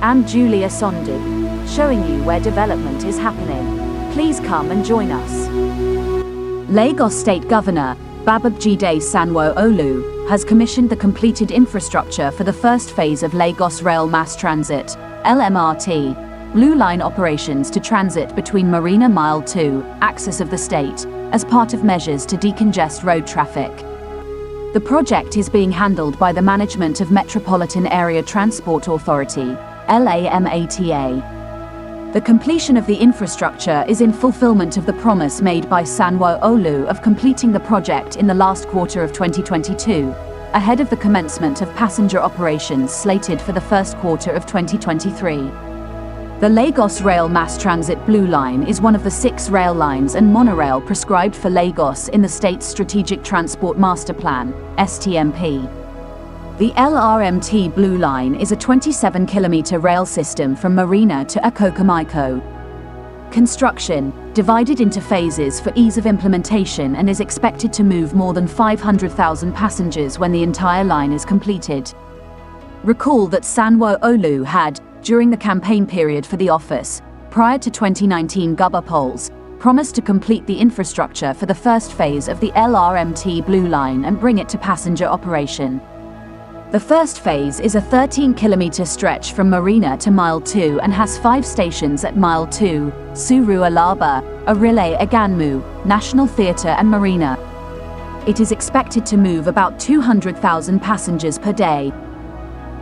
I'm Julia Sondu, showing you where development is happening. Please come and join us. Lagos State Governor, Bababjide Sanwo-Olu, has commissioned the completed infrastructure for the first phase of Lagos Rail Mass Transit, LMRT, Blue Line operations to transit between Marina Mile 2, axis of the state, as part of measures to decongest road traffic. The project is being handled by the management of Metropolitan Area Transport Authority, LAMATA. The completion of the infrastructure is in fulfilment of the promise made by Sanwo-Olu of completing the project in the last quarter of 2022, ahead of the commencement of passenger operations slated for the first quarter of 2023. The Lagos Rail Mass Transit Blue Line is one of the 6 rail lines and monorail prescribed for Lagos in the state's Strategic Transport Master Plan, STMP. The LRMT Blue Line is a 27-kilometer rail system from Marina to Akokomaiko. Construction, divided into phases for ease of implementation, and is expected to move more than 500,000 passengers when the entire line is completed. Recall that Sanwo-Olu had, during the campaign period for the office, prior to 2019 Gubba polls, promised to complete the infrastructure for the first phase of the LRMT Blue Line and bring it to passenger operation. The first phase is a 13-kilometer stretch from Marina to Mile 2 and has 5 stations at Mile 2, Suru Alaba, Arile Aganmu, National Theatre and Marina. It is expected to move about 200,000 passengers per day.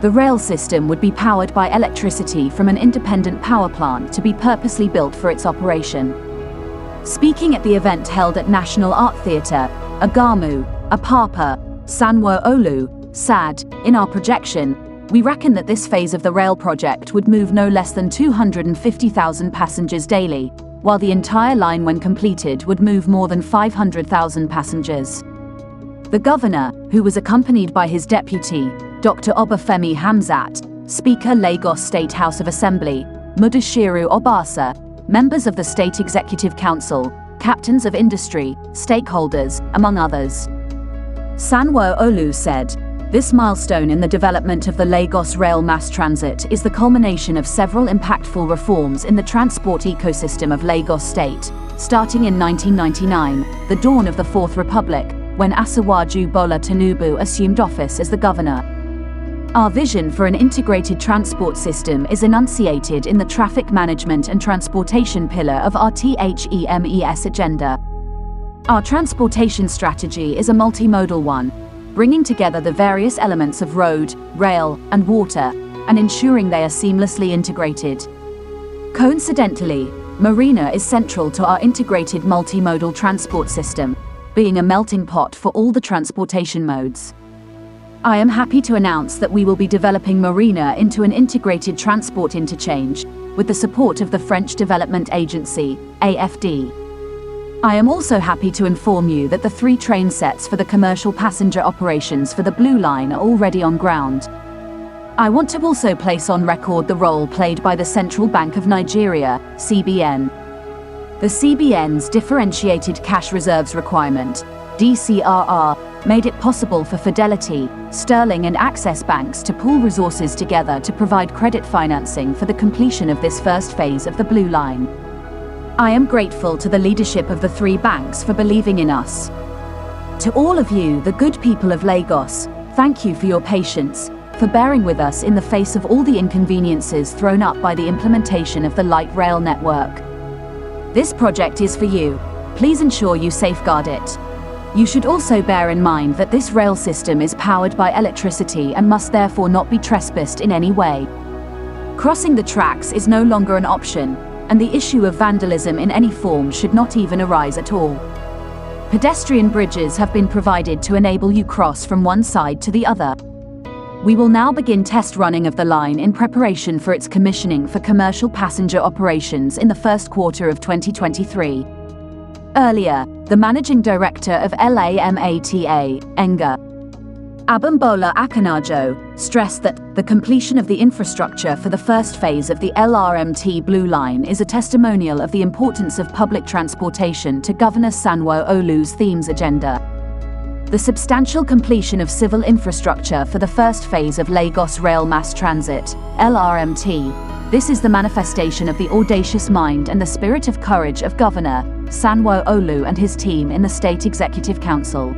The rail system would be powered by electricity from an independent power plant to be purposely built for its operation. Speaking at the event held at National Art Theatre, Agamu, Apapa, Sanwo-Olu, said, "In our projection, we reckon that this phase of the rail project would move no less than 250,000 passengers daily, while the entire line when completed would move more than 500,000 passengers." The governor, who was accompanied by his deputy, Dr. Obafemi Hamzat, Speaker Lagos State House of Assembly, Mudashiru Obasa, members of the State Executive Council, captains of industry, stakeholders, among others. Sanwo-Olu said, "This milestone in the development of the Lagos Rail Mass Transit is the culmination of several impactful reforms in the transport ecosystem of Lagos State, starting in 1999, the dawn of the Fourth Republic, when Asiwaju Bola Tinubu assumed office as the governor. Our vision for an integrated transport system is enunciated in the traffic management and transportation pillar of our THEMES agenda. Our transportation strategy is a multimodal one, bringing together the various elements of road, rail, and water, and ensuring they are seamlessly integrated. Coincidentally, Marina is central to our integrated multimodal transport system, being a melting pot for all the transportation modes. I am happy to announce that we will be developing Marina into an integrated transport interchange, with the support of the French Development Agency, AFD. I am also happy to inform you that the 3 train sets for the commercial passenger operations for the Blue Line are already on ground. I want to also place on record the role played by the Central Bank of Nigeria, CBN. The CBN's differentiated cash reserves requirement, DCRR, made it possible for Fidelity, Sterling and Access banks to pool resources together to provide credit financing for the completion of this first phase of the Blue Line. I am grateful to the leadership of the 3 banks for believing in us. To all of you, the good people of Lagos, thank you for your patience, for bearing with us in the face of all the inconveniences thrown up by the implementation of the light rail network. This project is for you. Please ensure you safeguard it. You should also bear in mind that this rail system is powered by electricity and must therefore not be trespassed in any way. Crossing the tracks is no longer an option, and the issue of vandalism in any form should not even arise at all. Pedestrian bridges have been provided to enable you cross from one side to the other. We will now begin test running of the line in preparation for its commissioning for commercial passenger operations in the first quarter of 2023. Earlier, the Managing Director of LAMATA, Enga, Abimbola Akanajo, stressed that the completion of the infrastructure for the first phase of the LRMT Blue Line is a testimonial of the importance of public transportation to Governor Sanwo-Olu's themes agenda. The substantial completion of civil infrastructure for the first phase of Lagos Rail Mass Transit, LRMT. This is the manifestation of the audacious mind and the spirit of courage of Governor Sanwo-Olu and his team in the State Executive Council.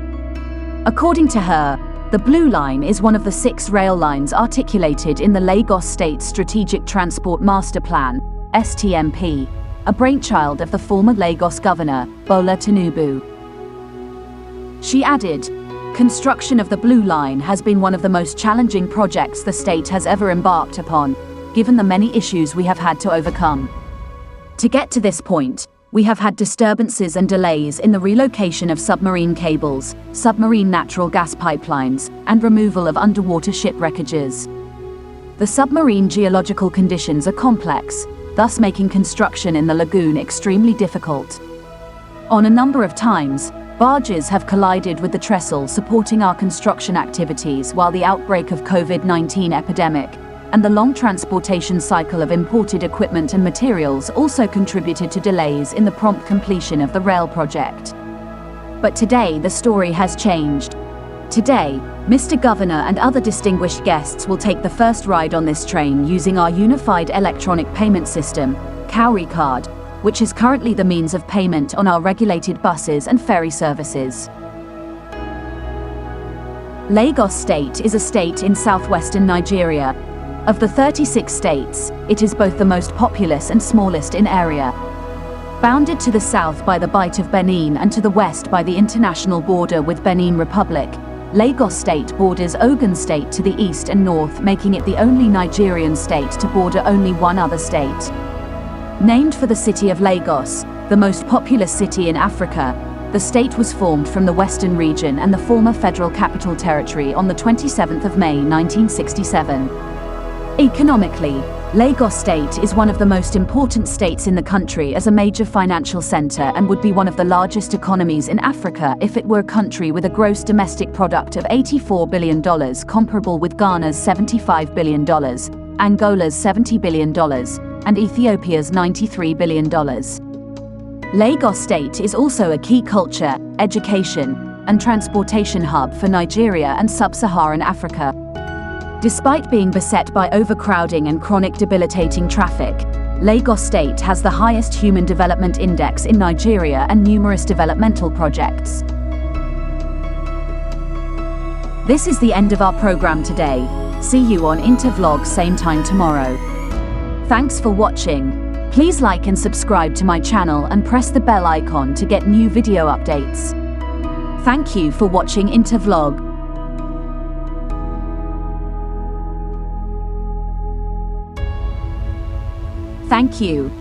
According to her, the Blue Line is one of the 6 rail lines articulated in the Lagos State Strategic Transport Master Plan, STMP, a brainchild of the former Lagos Governor, Bola Tinubu. She added, "Construction of the Blue Line has been one of the most challenging projects the state has ever embarked upon, given the many issues we have had to overcome. To get to this point, we have had disturbances and delays in the relocation of submarine cables, submarine natural gas pipelines, and removal of underwater ship wreckages. The submarine geological conditions are complex, thus making construction in the lagoon extremely difficult. On a number of times, barges have collided with the trestle supporting our construction activities while the outbreak of COVID-19 epidemic and the long transportation cycle of imported equipment and materials also contributed to delays in the prompt completion of the rail project. But today the story has changed. Today, Mr. Governor and other distinguished guests will take the first ride on this train using our unified electronic payment system, Cowrie Card, which is currently the means of payment on our regulated buses and ferry services. Lagos State is a state in southwestern Nigeria. Of the 36 states, it is both the most populous and smallest in area. Bounded to the south by the Bight of Benin and to the west by the international border with Benin Republic, Lagos State borders Ogun State to the east and north, making it the only Nigerian state to border only one other state. Named for the city of Lagos, the most populous city in Africa, the state was formed from the Western region and the former Federal Capital Territory on the 27th of May 1967. Economically, Lagos State is one of the most important states in the country as a major financial center and would be one of the largest economies in Africa if it were a country with a gross domestic product of $84 billion, comparable with Ghana's $75 billion, Angola's $70 billion, and Ethiopia's $93 billion. Lagos State is also a key culture, education, and transportation hub for Nigeria and sub-Saharan Africa. Despite being beset by overcrowding and chronic debilitating traffic, Lagos State has the highest Human Development Index in Nigeria and numerous developmental projects. This is the end of our program today. See you on Intervlog same time tomorrow. Thanks for watching. Please like and subscribe to my channel and press the bell icon to get new video updates. Thank you for watching Intervlog. Thank you.